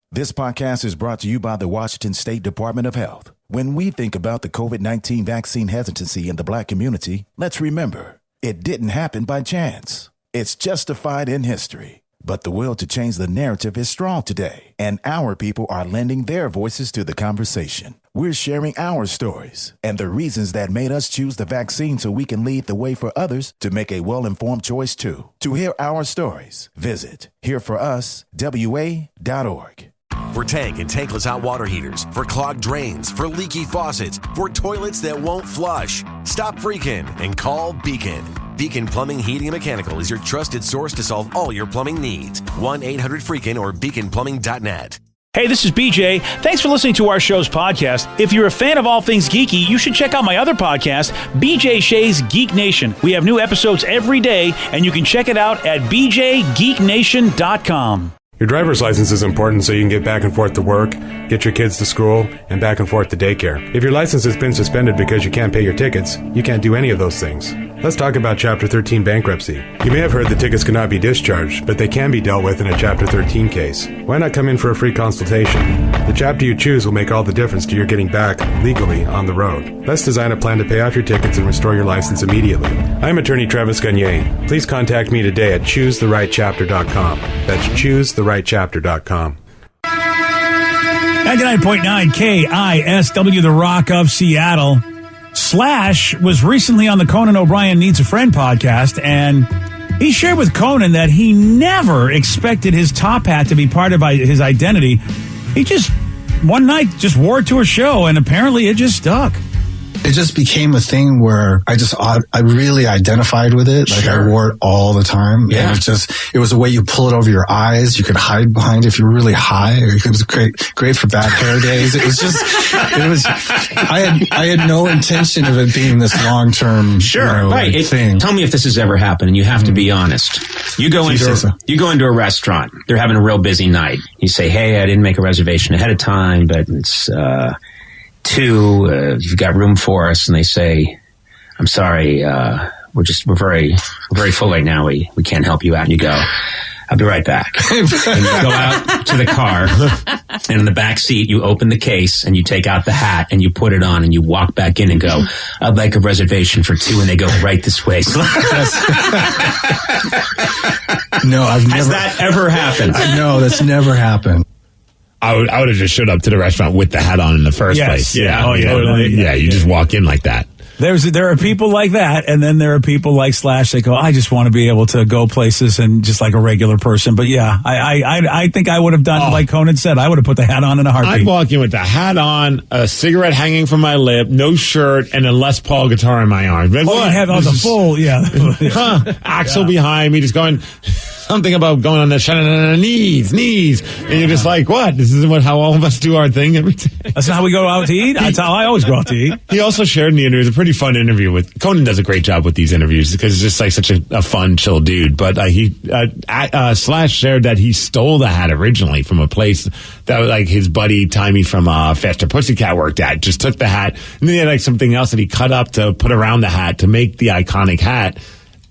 This podcast is brought to you by the Washington State Department of Health. When we think about the COVID-19 vaccine hesitancy in the Black community, let's remember, it didn't happen by chance. It's justified in history. But the will to change the narrative is strong today, and our people are lending their voices to the conversation. We're sharing our stories and the reasons that made us choose the vaccine so we can lead the way for others to make a well-informed choice too. To hear our stories, visit hereforuswa.org. For tank and tankless hot water heaters, for clogged drains, for leaky faucets, for toilets that won't flush. Stop freaking and call Beacon. Beacon Plumbing, Heating, and Mechanical is your trusted source to solve all your plumbing needs. 1-800-FREAKIN or beaconplumbing.net. Hey, this is BJ. Thanks for listening to our show's podcast. If you're a fan of all things geeky, you should check out my other podcast, BJ Shea's Geek Nation. We have new episodes every day, and you can check it out at bjgeeknation.com. Your driver's license is important so you can get back and forth to work, get your kids to school, and back and forth to daycare. If your license has been suspended because you can't pay your tickets, you can't do any of those things. Let's talk about Chapter 13 bankruptcy. You may have heard the tickets cannot be discharged, but they can be dealt with in a Chapter 13 case. Why not come in for a free consultation? The chapter you choose will make all the difference to your getting back legally on the road. Let's design a plan to pay off your tickets and restore your license immediately. I'm attorney Travis Gagne. Please contact me today at choosetherightchapter.com. That's choosetherightchapter.com. 99.9 KISW, the Rock of Seattle. Slash was recently on the Conan O'Brien Needs a Friend podcast, and he shared with Conan that he never expected his top hat to be part of his identity. He just, one night, just wore it to a show, and apparently it just stuck. It just became a thing where I really identified with it. Like I wore it all the time. Yeah. And it was a way you pull it over your eyes. You could hide behind it if you're really high. It was great for bad hair days. I had no intention of it being this long-term thing. Tell me if this has ever happened, and you have to be honest. You go into a restaurant. They're having a real busy night. You say, hey, I didn't make a reservation ahead of time, but it's, you've got room for us, and they say, I'm sorry, we're very full right now. We can't help you out. And you go, I'll be right back. And you go out to the car, and in the back seat, you open the case and you take out the hat and you put it on and you walk back in and go, I'd like a reservation for 2, and they go right this way. No, Has that ever happened? No, that's never happened. I would have just showed up to the restaurant with the hat on in the first place. Yeah. Totally. You just walk in like that. There are people like that, and then there are people like Slash that go, I just want to be able to go places and just like a regular person. But yeah, I think I would have done like Conan said. I would have put the hat on in a heartbeat. I'd walk in with the hat on, a cigarette hanging from my lip, no shirt, and a Les Paul guitar in my arm. Like, you have on the full, Axel behind me, just going something about going on the knees, and you're just like, what? This isn't how all of us do our thing every day. That's not how we go out to eat. That's how I always go out to eat. He also shared in the interview, it was a pretty fun interview with Conan. Does a great job with these interviews because he's just like such a fun, chill dude. But Slash shared that he stole the hat originally from a place that like his buddy Timmy from Faster Pussycat worked at. Just took the hat, and then he had like something else that he cut up to put around the hat to make the iconic hat.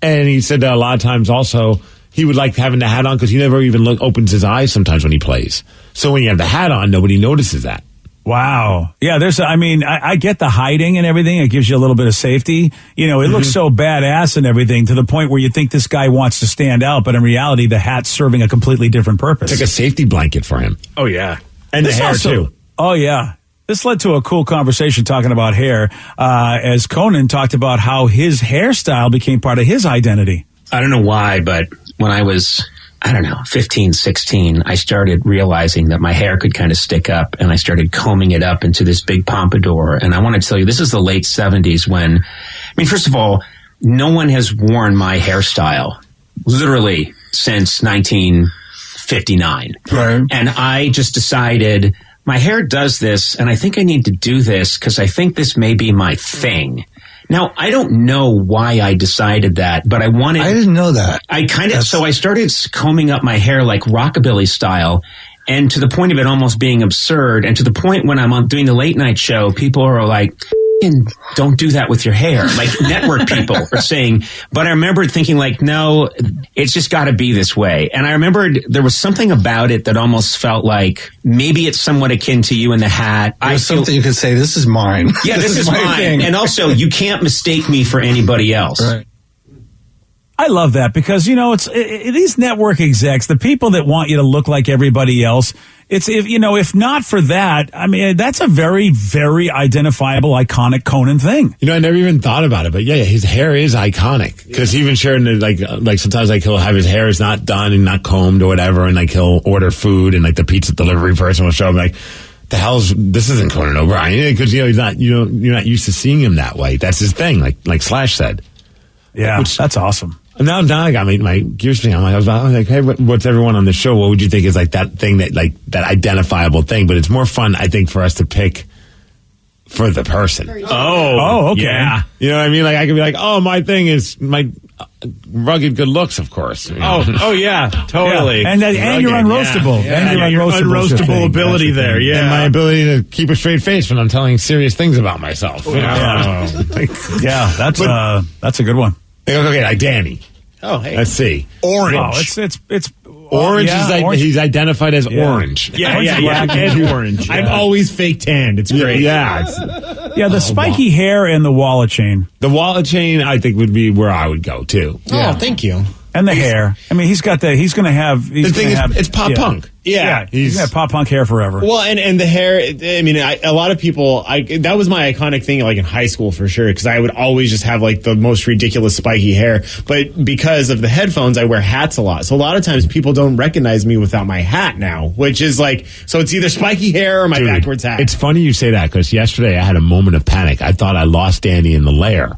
And he said that a lot of times also he would like having the hat on because he never even opens his eyes sometimes when he plays. So when you have the hat on, nobody notices that. Wow. Yeah, I get the hiding and everything. It gives you a little bit of safety. You know, it looks so badass and everything to the point where you think this guy wants to stand out, but in reality, the hat's serving a completely different purpose. It's like a safety blanket for him. Oh, yeah. And the hair, too. Oh, yeah. This led to a cool conversation talking about hair, as Conan talked about how his hairstyle became part of his identity. I don't know why, but when I was, 15, 16, I started realizing that my hair could kind of stick up, and I started combing it up into this big pompadour. And I want to tell you, this is the late 70s when, first of all, no one has worn my hairstyle literally since 1959. Right. And I just decided my hair does this, and I think I need to do this because I think this may be my thing. Now, I don't know why I decided that, but I didn't know that. So I started combing up my hair like rockabilly style, and to the point of it almost being absurd, and to the point when I'm doing the late night show, people are like, don't do that with your hair. Like network people are saying, but I remember thinking like, no, it's just got to be this way. And I remembered there was something about it that almost felt like maybe it's somewhat akin to you in the hat. Something you could say, this is mine. Yeah, this is mine. Thing. And also, you can't mistake me for anybody else. Right. I love that because, it's these network execs, the people that want you to look like everybody else. If not for that, I mean, that's a very, very identifiable, iconic Conan thing. I never even thought about it, but yeah, his hair is iconic because he even shared like sometimes he'll have his hair is not done and not combed or whatever, and like he'll order food and like the pizza delivery person will show him like, the hell's this isn't Conan O'Brien because he's not you're not used to seeing him that way. That's his thing, like Slash said. Yeah, that's awesome. Now I got my gears spinning. I was like, hey, what's everyone on the show? What would you think is like that thing that identifiable thing? But it's more fun, I think, for us to pick for the person. Oh, okay. Yeah. You know what I mean? Like I could be like, oh, my thing is my rugged good looks, of course. Oh yeah, totally. Yeah. And you're unroastable. Yeah. And your unroastable ability there. Yeah. And my ability to keep a straight face when I'm telling serious things about myself. Yeah, that's a good one. Okay, like Danny. Oh, hey. Let's see. Orange. Oh, it's orange is like orange. He's identified as orange. Yeah, and orange. I'm always fake tanned. It's great. Yeah. The spiky hair and the wallet chain. The wallet chain, I think, would be where I would go too. Oh, thank you. And the hair. I mean, he's going to have. It's pop punk. Yeah, he's going to have pop punk hair forever. Well, and the hair. I mean, a lot of people. That was my iconic thing, like in high school for sure, because I would always just have like the most ridiculous spiky hair. But because of the headphones, I wear hats a lot. So a lot of times people don't recognize me without my hat now, which is like, so it's either spiky hair or my backwards hat. It's funny you say that because yesterday I had a moment of panic. I thought I lost Danny in the lair.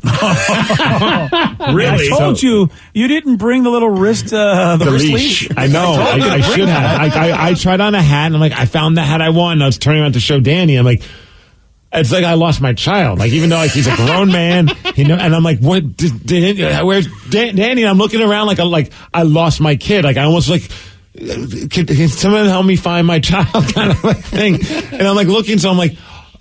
Really? I told you didn't bring the little wrist, the wrist leash. I know. I should have. I tried on a hat, and I'm like, I found the hat I want. And I was turning around to show Danny. I'm like, it's like I lost my child. Like, even though like he's a grown man, and I'm like, what? Where's Danny? And I'm looking around like I lost my kid. Like I almost like. Can someone help me find my child? Kind of like thing. And I'm like looking, so I'm like,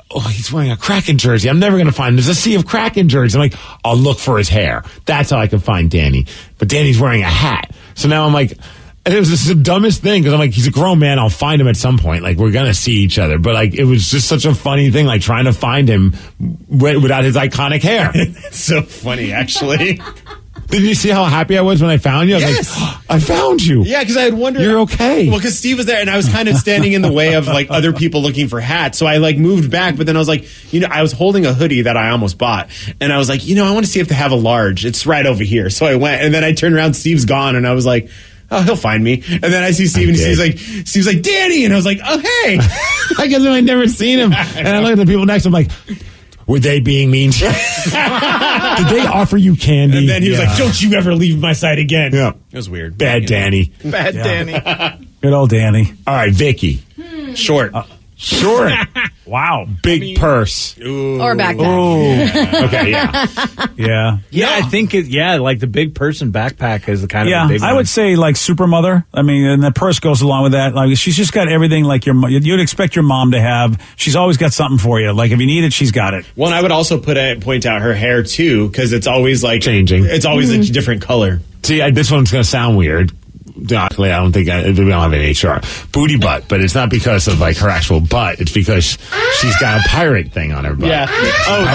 oh, he's wearing a Kraken jersey. I'm never going to find him. There's a sea of Kraken jerseys. I'm like, I'll look for his hair. That's how I can find Danny. But Danny's wearing a hat. So now I'm like, and it was just the dumbest thing because I'm like, he's a grown man. I'll find him at some point. Like, we're going to see each other. But like, it was just such a funny thing, like trying to find him without his iconic hair. It's so funny, actually. Did you see how happy I was when I found you? I was like, oh, I found you. Yeah, because I had wondered. You're okay. Well, because Steve was there, and I was kind of standing in the way of like other people looking for hats. So I like moved back, but then I was like, I was holding a hoodie that I almost bought, and I was like, I want to see if they have a large. It's right over here. So I went, and then I turned around. Steve's gone, and I was like, oh, he'll find me. And then I see Steve, and Steve's like, Danny, and I was like, oh, hey. I guess I'd never seen him. And I look at the people next to him like, were they being mean to you? Did they offer you candy? And then he was like, don't you ever leave my side again. Yeah. It was weird. Bad Danny. Bad Danny. Good old Danny. All right, Vicky. Short. Short. Wow. Big purse. Ooh. Or backpack. Ooh. Okay, yeah. Yeah, I think like the big person backpack is the kind of big one. I would say like super mother. I mean, and the purse goes along with that. Like she's just got everything like you'd expect your mom to have. She's always got something for you. Like if you need it, she's got it. Well, and I would also point out her hair too, because it's always like changing. It's always a different color. See, this one's going to sound weird. Luckily, I don't think we don't have an HR booty butt, but it's not because of like her actual butt. It's because she's got a pirate thing on her butt. Yeah. I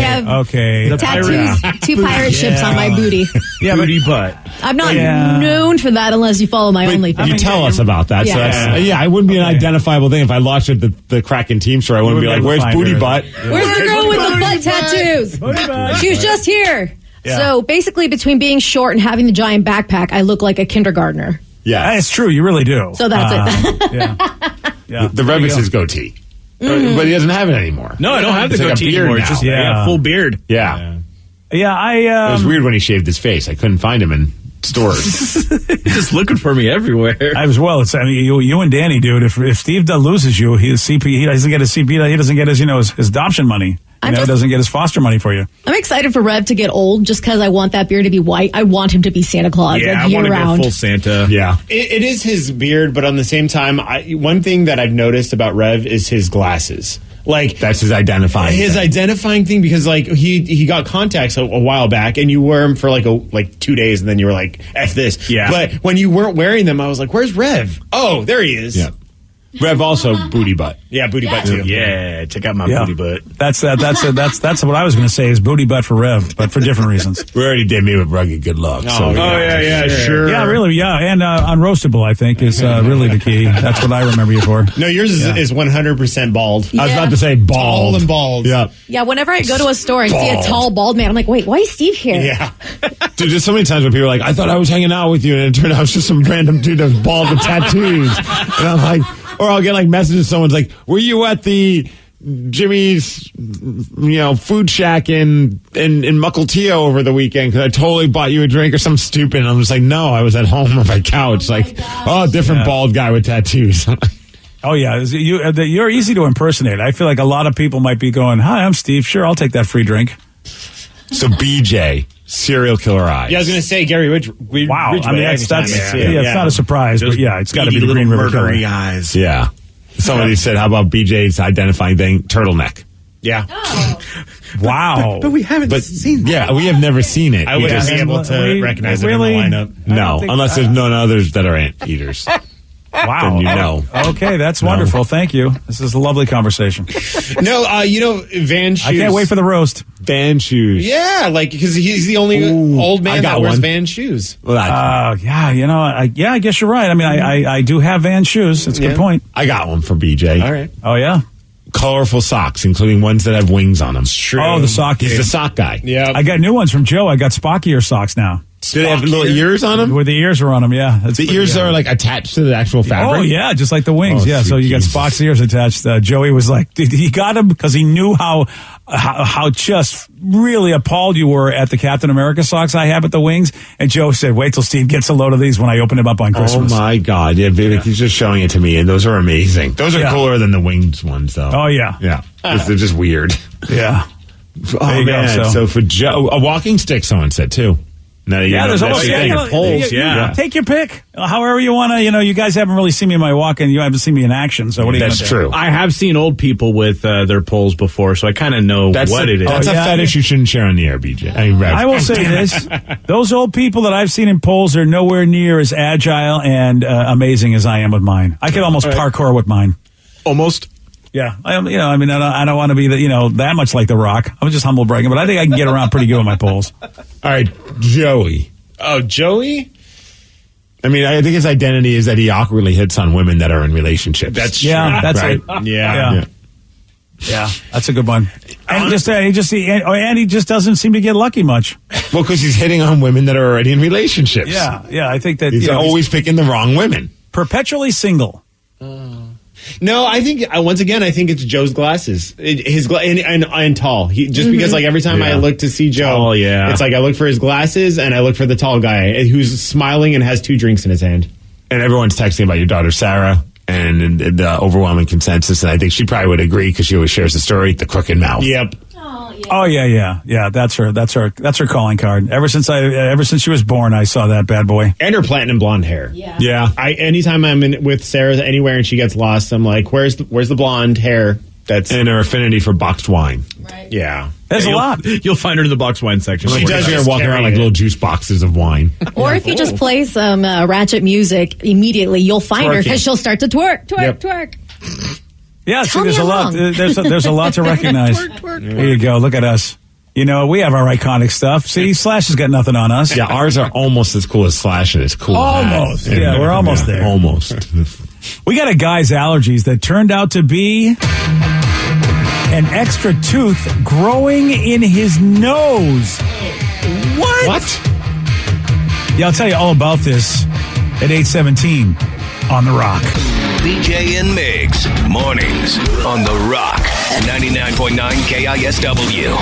have tattoos, two pirate ships on my booty. Yeah, booty butt. I'm not known for that unless you follow my OnlyFans. You tell us about that. Yeah. So that's, I wouldn't be an identifiable thing if I lost her at the Kraken team store. I wouldn't be like, "Where's booty butt?" Where's the girl with the butt tattoos? She was just here. Yeah. So basically, between being short and having the giant backpack, I look like a kindergartner. Yeah, it's true. You really do. So that's it. Yeah. The Rev is his goatee, but he doesn't have it anymore. No, I don't have the goatee anymore. It's just full beard. Yeah. It was weird when he shaved his face. I couldn't find him in stores. Just looking for me everywhere. As well. It's you and Danny, dude. If Steve loses you, he doesn't get his CP. He doesn't get his adoption money. He doesn't get his foster money for you. I'm excited for Rev to get old just because I want that beard to be white. I want him to be Santa Claus year round. I want to go full Santa. Yeah. It is his beard, but on the same time, one thing that I've noticed about Rev is his glasses. Like that's his identifying thing, because like he got contacts a while back, and you wear them for like 2 days, and then you were like, F this. Yeah. But when you weren't wearing them, I was like, where's Rev? Oh, there he is. Yeah. Rev also booty butt. Yeah, booty butt too. Yeah, check out my booty butt. That's what I was going to say is booty butt for Rev, but for different reasons. We already did me with rugged good luck. Sure. Yeah, really, yeah, and unroastable I think is really the key. That's what I remember you for. No, yours is 100% bald. Yeah. I was about to say bald. Tall and bald. Yeah. Yeah, whenever I go to a store and see a tall, bald man, I'm like, wait, why is Steve here? Yeah. Dude, there's so many times when people are like, I thought I was hanging out with you, and it turned out it was just some random dude that was bald with tattoos. And I'm like, or I'll get like messages, someone's like, were you at the Jimmy's, food shack in Mukilteo over the weekend? Because I totally bought you a drink or something stupid. And I'm just like, no, I was at home on my couch. Different bald guy with tattoos. Oh, yeah. You're easy to impersonate. I feel like a lot of people might be going, hi, I'm Steve. Sure, I'll take that free drink. So BJ, serial killer eyes. Yeah, I was going to say Gary Ridgway. Wow. I mean, that's it's it's not a surprise, but yeah, it's got to be the Green River Killer. Eyes. Yeah. Somebody said, how about BJ's identifying thing? Turtleneck. Yeah. Wow. But we haven't seen that. Yeah, we have never seen it. I wouldn't be able to recognize it in the lineup. No, unless there's none others that are anteaters. Wow. Then you know. Okay, that's wonderful. Thank you. This is a lovely conversation. No, Van Shoes. I can't wait for the roast. Van Shoes. Yeah, because he's the only old man that wears Van Shoes. Well, I guess you're right. I mean, I do have Van shoes. That's a good point. I got one for BJ. All right. Oh, yeah? Colorful socks, including ones that have wings on them. True. Oh, the sock. He's the sock guy. Yeah. I got new ones from Joe. I got Spockier socks now. Do they have little ears on them? Where the ears are on them, yeah. The ears are like attached to the actual fabric? Oh, yeah, just like the wings. Oh, yeah, so you got Spock's ears attached. Joey was like, he got him because he knew how just really appalled you were at the Captain America socks I have at the wings. And Joe said, wait till Steve gets a load of these when I open them up on Christmas. Oh, my God. Yeah, he's just showing it to me, and those are amazing. Those are cooler than the winged ones, though. Oh, yeah. Yeah. They're just weird. Yeah. Oh, man. So for Joe, a walking stick, someone said, too. No, there's almost polls. Take your pick. However you want to. You guys haven't really seen me in my walk, and you haven't seen me in action. So what do you? That's true. I have seen old people with their polls before, so I kind of know what it is. That's a fetish you shouldn't share on the air, BJ. I will say this: those old people that I've seen in polls are nowhere near as agile and amazing as I am with mine. I could almost parkour with mine. Almost. Yeah, I don't want to be that much like The Rock. I'm just humble bragging, but I think I can get around pretty good with my polls. All right, Joey. Oh, Joey? I mean, I think his identity is that he awkwardly hits on women that are in relationships. That's true. That's right. it. Yeah, that's a good one. And he just doesn't seem to get lucky much. Well, because he's hitting on women that are already in relationships. Yeah. I think that he's always picking the wrong women. Perpetually single. No, I think I think it's Joe's glasses. And tall. Because every time I look to see Joe, it's like I look for his glasses and I look for the tall guy who's smiling and has 2 drinks in his hand. And everyone's texting about your daughter Sarah and the overwhelming consensus, and I think she probably would agree because she always shares the story. The crooked mouth. Yep. Oh yeah. That's her calling card. Ever since she was born, I saw that bad boy. And her platinum blonde hair. Yeah. Anytime I'm with Sarah anywhere and she gets lost, I'm like, where's the blonde hair? That's and her affinity for boxed wine. Right. Yeah. There's a lot. You'll find her in the box wine section. She does here walking around like little juice boxes of wine. Or if you just play some ratchet music immediately, you'll find her because she'll start to twerk. Yeah, see, there's a lot. There's a lot to recognize. There you go. Look at us. We have our iconic stuff. See, Slash has got nothing on us. Yeah, ours are almost as cool as Slash and as cool. Almost. Yeah, we're almost there. Almost. We got a guy's allergies that turned out to be an extra tooth growing in his nose. What? Yeah, I'll tell you all about this at 8:17 on The Rock. BJ and Migs, mornings on The Rock, 99.9 KISW.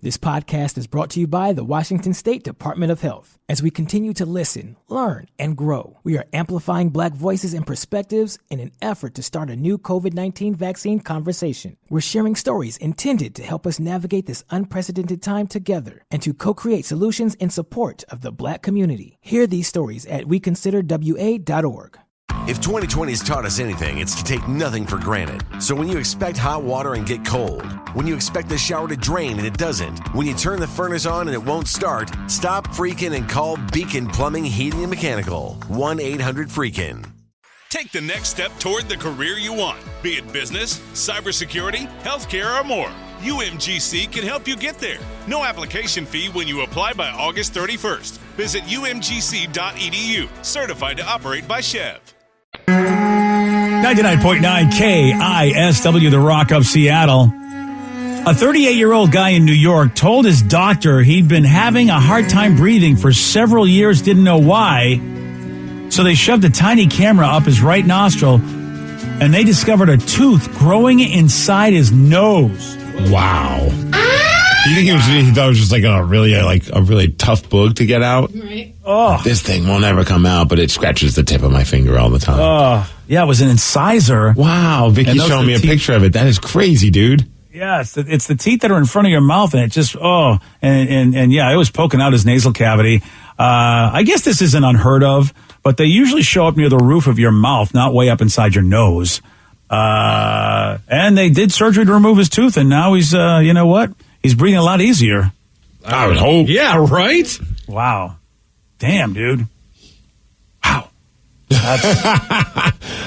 This podcast is brought to you by the Washington State Department of Health. As we continue to listen, learn, and grow, we are amplifying Black voices and perspectives in an effort to start a new COVID-19 vaccine conversation. We're sharing stories intended to help us navigate this unprecedented time together and to co-create solutions in support of the Black community. Hear these stories at weconsiderwa.org. If 2020 has taught us anything, it's to take nothing for granted. So when you expect hot water and get cold, when you expect the shower to drain and it doesn't, when you turn the furnace on and it won't start, stop freaking and call Beacon Plumbing, Heating, and Mechanical. 1-800-FREAKIN'. Take the next step toward the career you want, be it business, cybersecurity, healthcare, or more. UMGC can help you get there. No application fee when you apply by August 31st. Visit umgc.edu. Certified to operate by Chev. 99.9 KISW, the Rock of Seattle. A 38-year-old guy in New York told his doctor he'd been having a hard time breathing for several years, didn't know why. So they shoved a tiny camera up his right nostril, and they discovered a tooth growing inside his nose. Wow. Do you think he thought it was just like a really tough bug to get out? Right. Oh, this thing won't ever come out, but it scratches the tip of my finger all the time. Oh, yeah, it was an incisor. Wow, Vicky's showing me a picture of it. That is crazy, dude. Yeah, it's the teeth that are in front of your mouth, and it just, and yeah, it was poking out his nasal cavity. I guess this isn't unheard of, but they usually show up near the roof of your mouth, not way up inside your nose. And they did surgery to remove his tooth, and now he's, you know what? He's breathing a lot easier. I would hope. Yeah, right? Wow. Damn, dude. Wow.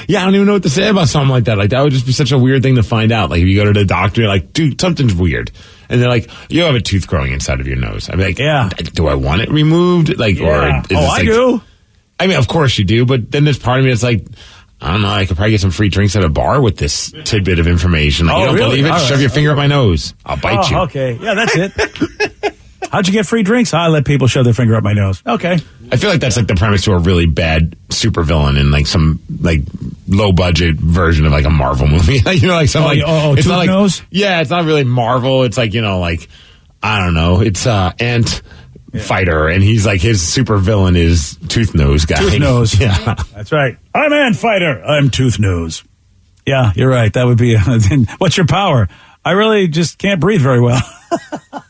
Yeah, I don't even know what to say about something like that. Like, that would just be such a weird thing to find out. Like, if you go to the doctor, you're like, dude, something's weird. And they're like, you have a tooth growing inside of your nose. I'd be like, yeah. Do I want it removed? Like, yeah. Or is I do. I mean, of course you do, but then there's part of me that's like, I don't know, I could probably get some free drinks at a bar with this tidbit of information. Like, you don't believe it? All Shove your finger up my nose. I'll bite you. Okay. Yeah, that's it. How'd you get free drinks? I let people shove their finger up my nose. Okay. I feel like that's like the premise to a really bad supervillain in like some like low budget version of like a Marvel movie. You know, like some it's not like nose? Yeah, it's not really Marvel. It's like, you know, like I don't know. It's Ant Fighter, and he's like his supervillain is Tooth Nose guy. Tooth Nose. Yeah, that's right. I'm Ant Fighter. I'm Tooth Nose. Yeah, you're right. That would be. What's your power? I really just can't breathe very well.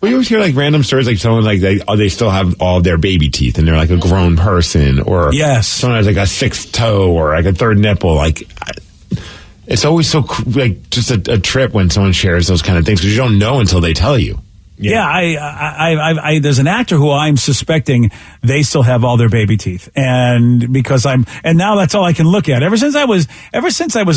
Well, you always hear like random stories, like someone like they still have all of their baby teeth, and they're like a grown person, or someone has like a sixth toe or like a third nipple. Like, it's always so like just a trip when someone shares those kind of things because you don't know until they tell you. Yeah, I there's an actor who I'm suspecting they still have all their baby teeth, and because and now that's all I can look at. Ever since I was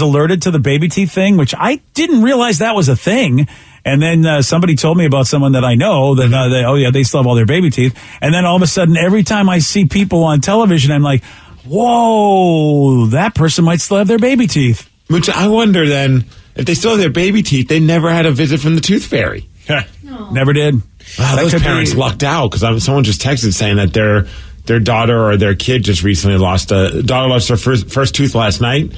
alerted to the baby teeth thing, which I didn't realize that was a thing, and then somebody told me about someone that I know that they still have all their baby teeth, and then all of a sudden every time I see people on television, I'm like, whoa, that person might still have their baby teeth. Which I wonder then if they still have their baby teeth, they never had a visit from the tooth fairy. Never did. Wow, those parents lucked out because someone just texted saying that their daughter or their kid just recently lost her first tooth last night,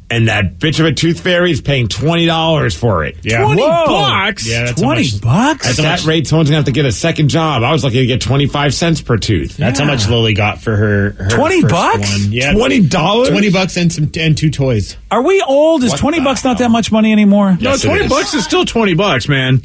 and that bitch of a tooth fairy is paying $20 for it. Yeah. $20? Yeah, that's $20. At that rate, someone's gonna have to get a second job. I was lucky to get 25 cents per tooth. That's how much Lily got for her $20. One. Yeah, $20. $20 and two toys. Are we old? Is $20 not that much money anymore? Yes, no, $20 is still $20, man.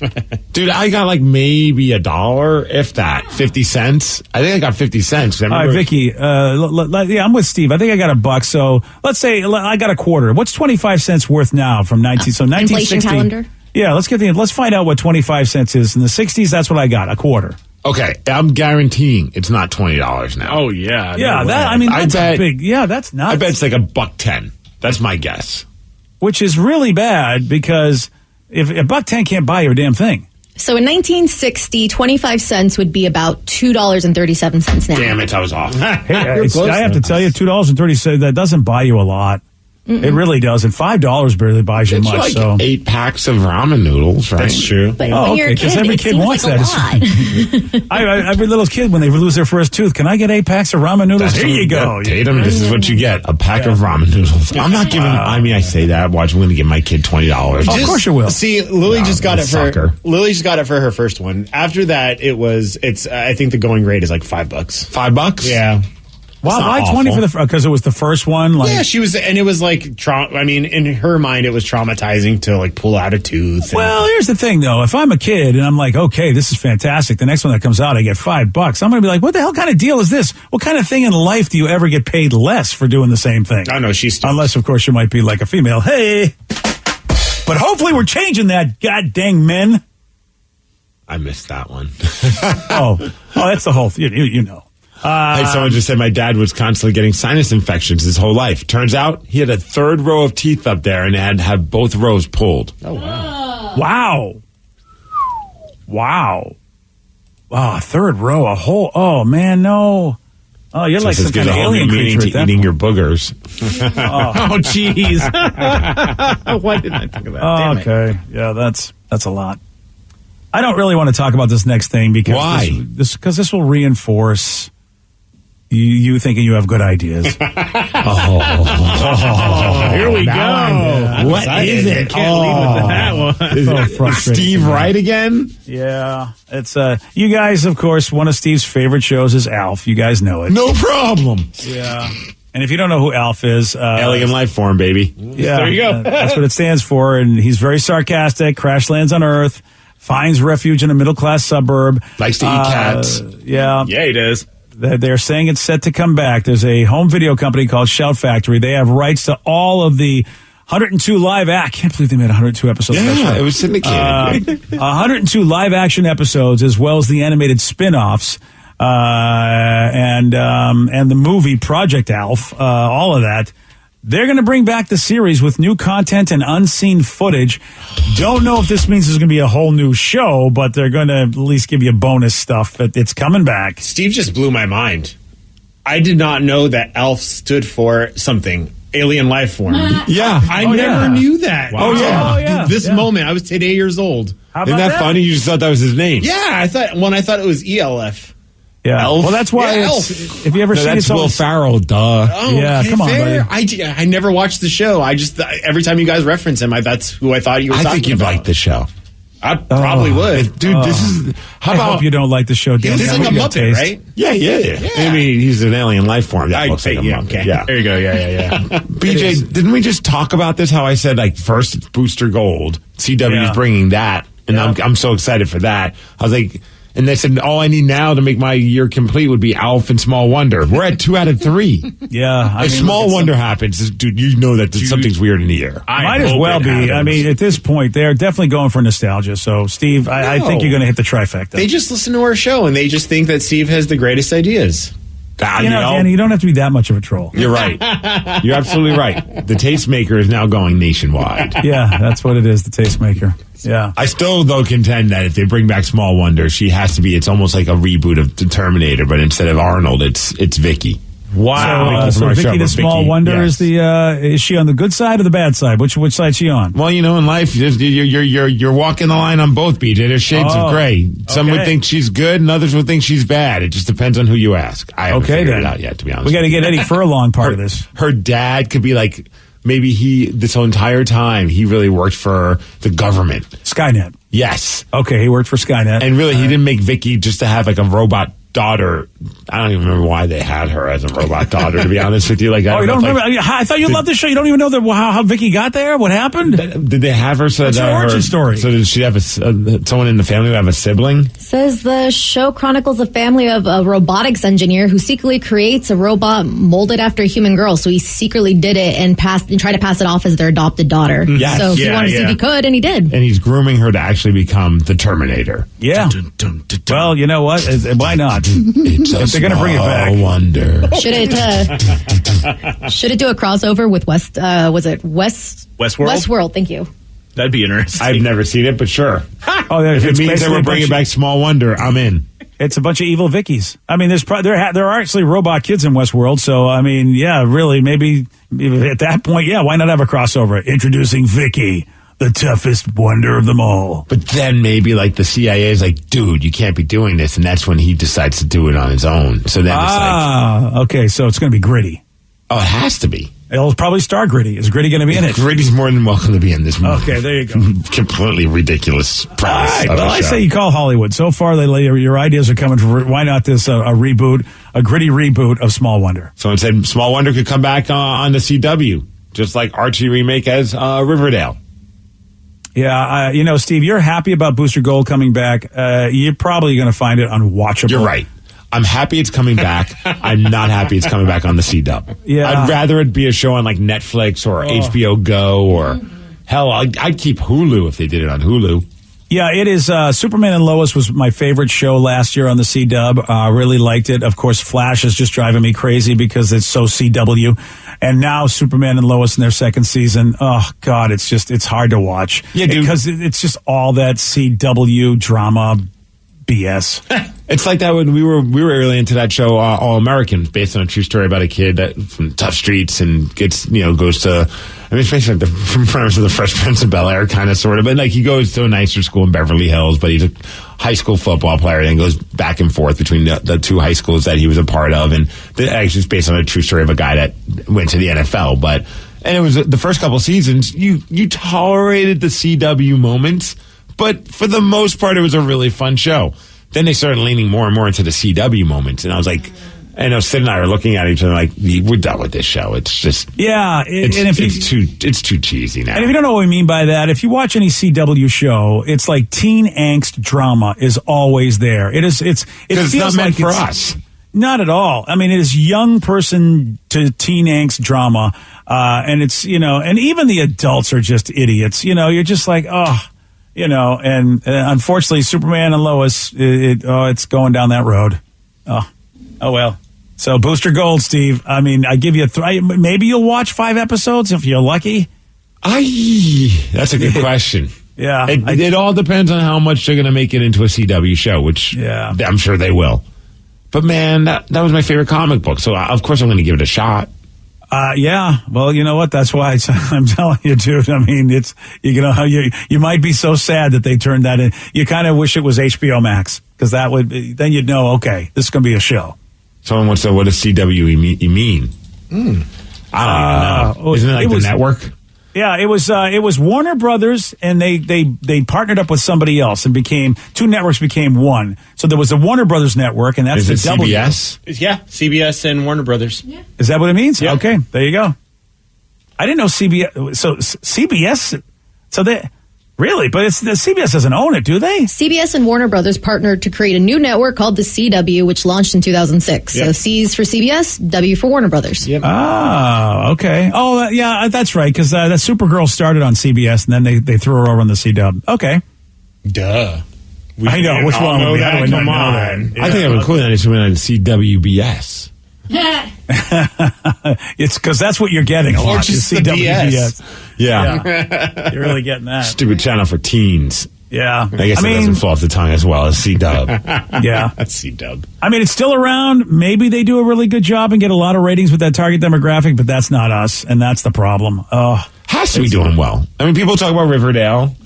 Dude, I got like maybe $1, if that, 50 cents. I think I got 50 cents. All right, Vicky. I'm with Steve. I think I got $1. So let's say I got a quarter. What's 25 cents worth now from 1960? Inflation calendar. Yeah, let's find out what 25 cents is in the 60s. That's what I got, a quarter. Okay, I'm guaranteeing it's not $20 now. Oh yeah, yeah. That's big. Yeah, that's nuts. I bet it's like $1.10. That's my guess. Which is really bad because if $1.10 can't buy you a damn thing. So in 1960, 25 cents would be about $2.37 now. Damn it, I was off. I have to tell you, $2.30, that doesn't buy you a lot. Mm-mm. It really doesn't. $5 barely buys you much. Like so 8 packs of ramen noodles, right? That's true. But when you're a kid, every kid wants like that. Every little kid, when they lose their first tooth, can I get 8 packs of ramen noodles? Here you go. Tatum, this is what you get, a pack of ramen noodles. I'm not giving, I say that. Watch, I'm going to give my kid $20. Of course you will. See, Lily just got it for her first one. After that, it's I think the going rate is like $5. $5? Yeah. Why 20 for the? Because it was the first one. Like, yeah, she was, and it was like, in her mind, it was traumatizing to like pull out a tooth. Well, here's the thing, though. If I'm a kid and I'm like, okay, this is fantastic. The next one that comes out, I get $5. I'm going to be like, what the hell kind of deal is this? What kind of thing in life do you ever get paid less for doing the same thing? I know she's unless, of course, you might be like a female. Hey, but hopefully we're changing that. God dang men. I missed that one. oh, that's the whole thing. You know. Hey, someone just said my dad was constantly getting sinus infections his whole life. Turns out he had a third row of teeth up there and had to have both rows pulled. Oh, wow. Wow. Wow, third row, a whole, oh, man, no. Oh, you're So like some kind of alien creature to eating your boogers. Oh, jeez. Why didn't I think of that? Damn it. Okay, yeah, that's a lot. I don't really want to talk about this next thing because why? Because this will reinforce you thinking you have good ideas. Here we go. What is it? Can't lead with that one. Is Steve right again? Yeah, it's you guys, of course, one of Steve's favorite shows is Alf. You guys know it. No problem. Yeah. And if you don't know who Alf is, alien life form, baby. Yeah, there you go. That's what it stands for. And he's very sarcastic. Crash lands on Earth, finds refuge in a middle class suburb. Likes to eat cats. Yeah, he does. They're saying it's set to come back. There's a home video company called Shout Factory. They have rights to all of the 102 live act. I can't believe they made 102 episodes. Yeah, it was syndicated. 102 live action episodes, as well as the animated spin-offs, and the movie Project Alf, all of that. They're going to bring back the series with new content and unseen footage. Don't know if this means there's going to be a whole new show, but they're going to at least give you bonus stuff. But it's coming back. Steve just blew my mind. I did not know that ALF stood for something. Alien life form. Yeah. I never knew that. Wow. Oh, yeah. This moment. I was 10 years old. Isn't that funny? You just thought that was his name. Yeah, I thought it was ELF. Yeah. Elf? Well, that's why Yeah, if you ever see that's it, Will Ferrell, duh. Oh, yeah, okay, come on, fair. buddy. I never watched the show. I just every time you guys reference him, that's who I thought you were I talking think you'd about. like the show. I probably would. Dude, this is... I hope you don't like the show. Dan. He's like a Muppet, right? Yeah. I mean, he's an alien life form. That looks like a Muppet. Okay. Yeah. There you go. Yeah. BJ, didn't we just talk about this? How I said, like, first it's Booster Gold. CW is bringing that. And I'm so excited for that. I was like... And they said, all I need now to make my year complete would be Alf and Small Wonder. We're at 2 out of 3. Yeah. If Small Wonder happens, dude, you know that something's weird in the air. Might as well be. I mean, at this point, they're definitely going for nostalgia. So, Steve, I think you're going to hit the trifecta. They just listen to our show, and they just think that Steve has the greatest ideas. Danny, you don't have to be that much of a troll. You're right. You're absolutely right. The tastemaker is now going nationwide. Yeah, that's what it is, the tastemaker. Yeah. I still, though, contend that if they bring back Small Wonder, she has to be, it's almost like a reboot of the Terminator, but instead of Arnold, it's Vicky. Wow. So Vicky the Small Wonder is is she on the good side or the bad side? Which side is she on? Well, you know, in life, you're walking the line on both, BJ. There's shades of gray. Some would think she's good, and others would think she's bad. It just depends on who you ask. I haven't figured it out yet, to be honest. We got to get Eddie Furlong part of this. Her dad could be like, maybe this whole entire time, he really worked for the government. Skynet. Yes. Okay, he worked for Skynet. And really, he didn't make Vicky just to have like a robot daughter. I don't even remember why they had her as a robot daughter, to be honest with you. Like, you don't remember? I thought you loved the show. You don't even know how Vicky got there? What happened? Did they have her? What's her origin story? So did she have someone in the family who have a sibling? Says the show chronicles a family of a robotics engineer who secretly creates a robot molded after a human girl. So he secretly did it and tried to pass it off as their adopted daughter. Yes. So he wanted to see if he could, and he did. And he's grooming her to actually become the Terminator. Yeah. Well, you know what? Why not? If they're going to bring it back. Wonder. Should it do a crossover with Westworld? Westworld, thank you. That'd be interesting. I've never seen it, but sure. If it means that we're bringing back Small Wonder, I'm in. It's a bunch of evil Vickies. I mean, there are actually robot kids in Westworld, so I mean, yeah, really, maybe at that point, yeah, why not have a crossover? Introducing Vicky, the toughest wonder of them all. But then maybe like the CIA is like, dude, you can't be doing this, and that's when he decides to do it on his own. So then it's like, okay, so it's going to be Gritty. Oh, it has to be. It'll probably star Gritty. Is Gritty going to be in it? Gritty's more than welcome to be in this movie. Okay, there you go. Completely ridiculous premise. All right, well, I say you call Hollywood. So far, your ideas are coming from, why not this, a reboot, a gritty reboot of Small Wonder. Someone said Small Wonder could come back on the CW, just like Archie remake as Riverdale. Yeah, Steve, you're happy about Booster Gold coming back. You're probably going to find it unwatchable. You're right. I'm happy it's coming back. I'm not happy it's coming back on the CW. Yeah. I'd rather it be a show on like Netflix or HBO Go or hell, I'd keep Hulu if they did it on Hulu. Yeah, it is. Superman and Lois was my favorite show last year on the CW. Really liked it. Of course, Flash is just driving me crazy because it's so CW. And now Superman and Lois in their second season. Oh, God, it's hard to watch. Yeah, dude. Because it's just all that CW drama BS. It's like that when we were early into that show, All Americans, based on a true story about a kid that from tough streets and gets, goes to, it's basically like the premise of the Fresh Prince of Bel-Air kind of sort of, but like he goes to a nicer school in Beverly Hills, but he's a high school football player and goes back and forth between the two high schools that he was a part of. And actually it's based on a true story of a guy that went to the NFL, and it was the first couple seasons, you tolerated the CW moments, but for the most part, it was a really fun show. Then they started leaning more and more into the CW moments, and I was like, Sid and I are looking at each other like, we're done with this show. It's just, it's too cheesy now. And if you don't know what we mean by that, if you watch any CW show, it's like teen angst drama is always there. It feels not meant like for us. Not at all. I mean, it is young person to teen angst drama, and it's and even the adults are just idiots. You're just like, and unfortunately, Superman and Lois, it's going down that road. Oh well. So Booster Gold, Steve. I mean, I give you maybe you'll watch 5 episodes if you're lucky. That's a good question. Yeah. It all depends on how much they're going to make it into a CW show, which I'm sure they will. But man, that was my favorite comic book. So of course I'm going to give it a shot. Yeah. Well, you know what? That's why I'm telling you, dude. I mean, it's, you might be so sad that they turned that in. You kind of wish it was HBO Max because that would be, then you'd know, okay, this is going to be a show. Someone wants to, what does CW you mean? I don't even know. Isn't it like the network? Yeah, it was Warner Brothers, and they partnered up with somebody else and two networks became one. So there was the Warner Brothers network, and that's Is the it CBS? Yeah, CBS and Warner Brothers. Yeah. Is that what it means? Yeah. Okay, there you go. I didn't know CBS. So CBS. So they really, but the CBS doesn't own it, do they? CBS and Warner Brothers partnered to create a new network called the CW, which launched in 2006. Yep. So C's for CBS, W for Warner Brothers. Yep. Oh, okay. Oh, yeah, that's right. Because that Supergirl started on CBS, and then they threw her over on the CW. Okay. Duh. I know. What's wrong with me? How do I not know that? I think I've been cool that it's on CWBS. It's because that's what you're getting a lot. Just is the BS. Yeah. You're really getting that. Stupid channel for teens. Yeah. I guess it doesn't fall off the tongue as well as C-Dub. Yeah. That's C-Dub. I mean, it's still around. Maybe they do a really good job and get a lot of ratings with that target demographic, but that's not us, and that's the problem. Has to be doing well. I mean, people talk about Riverdale.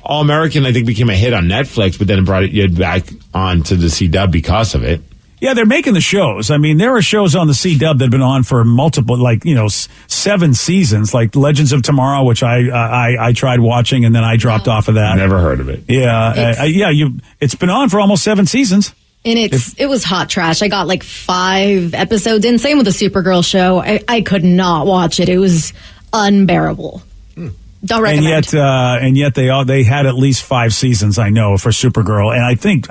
All American, I think, became a hit on Netflix, but then it brought it back onto the C-Dub because of it. Yeah, they're making the shows. I mean, there are shows on the C-Dub that have been on for multiple, 7 seasons, like Legends of Tomorrow, which I tried watching and then I dropped off of that. Never heard of it. Yeah, it's been on for almost 7 seasons. And it was hot trash. I got 5 episodes in. Same with the Supergirl show. I could not watch it. It was unbearable. Don't recommend. And yet they had at least 5 seasons, I know, for Supergirl. And I think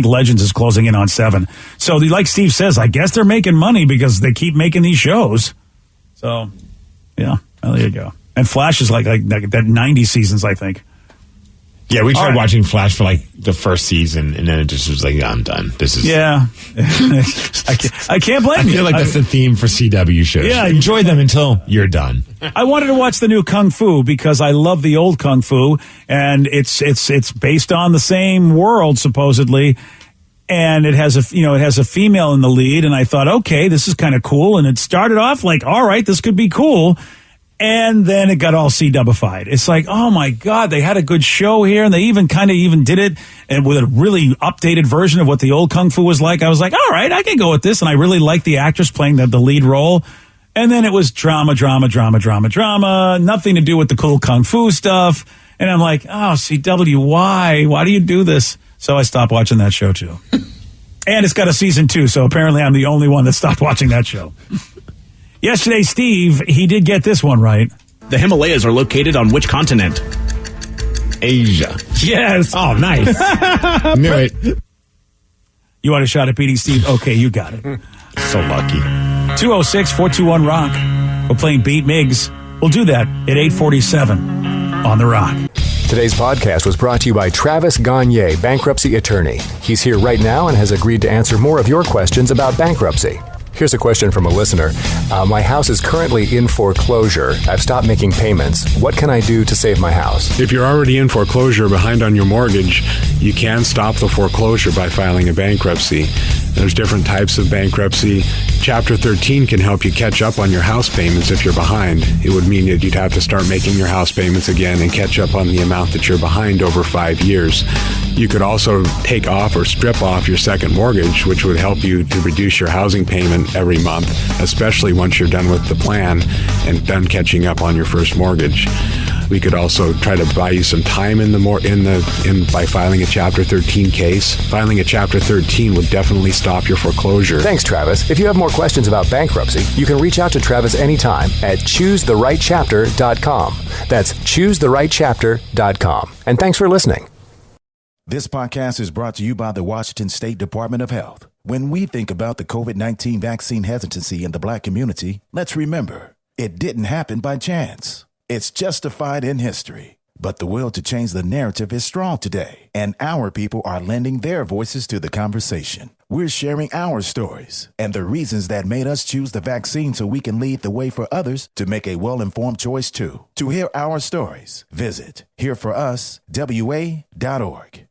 Legends is closing in on 7. So like Steve says, I guess they're making money because they keep making these shows. So, yeah, well, there you go. And Flash is like that 90 seasons, I think. Yeah, we tried watching Flash for the first season, and then it just was like, I'm done. This is... Yeah. I can't blame you. I feel like that's the theme for CW shows. Yeah. Enjoy them until you're done. I wanted to watch the new Kung Fu because I love the old Kung Fu, and it's based on the same world, supposedly. And it has a female in the lead, and I thought, okay, this is kind of cool. And it started off like, all right, this could be cool. And then it got all C-dubified. It's like, oh my God, they had a good show here, and they even did it and with a really updated version of what the old Kung Fu was like. I was like, all right, I can go with this, and I really liked the actress playing the lead role. And then it was drama, nothing to do with the cool Kung Fu stuff. And I'm like, oh, CW, why do you do this? So I stopped watching that show too. And it's got a season 2, so apparently I'm the only one that stopped watching that show. Yesterday, Steve, he did get this one right. The Himalayas are located on which continent? Asia. Yes. Oh, nice. Knew it. You want a shot at beating Steve? Okay, you got it. So lucky. 206-421-ROCK. We're playing Beat Miggs. We'll do that at 8:47 on The Rock. Today's podcast was brought to you by Travis Gagne, bankruptcy attorney. He's here right now and has agreed to answer more of your questions about bankruptcy. Here's a question from a listener. My house is currently in foreclosure. I've stopped making payments. What can I do to save my house? If you're already in foreclosure behind on your mortgage, you can stop the foreclosure by filing a bankruptcy. There's different types of bankruptcy. Chapter 13 can help you catch up on your house payments if you're behind. It would mean that you'd have to start making your house payments again and catch up on the amount that you're behind over 5 years. You could also take off or strip off your second mortgage, which would help you to reduce your housing payment every month, especially once you're done with the plan and done catching up on your first mortgage. We could also try to buy you some time by filing a Chapter 13 case. Filing a Chapter 13 would definitely stop your foreclosure. Thanks, Travis. If you have more questions about bankruptcy, you can reach out to Travis anytime at ChooseTheRightChapter.com. That's ChooseTheRightChapter.com. And thanks for listening. This podcast is brought to you by the Washington State Department of Health. When we think about the COVID-19 vaccine hesitancy in the Black community, let's remember, it didn't happen by chance. It's justified in history. But the will to change the narrative is strong today, and our people are lending their voices to the conversation. We're sharing our stories and the reasons that made us choose the vaccine so we can lead the way for others to make a well-informed choice too. To hear our stories, visit hereforuswa.org.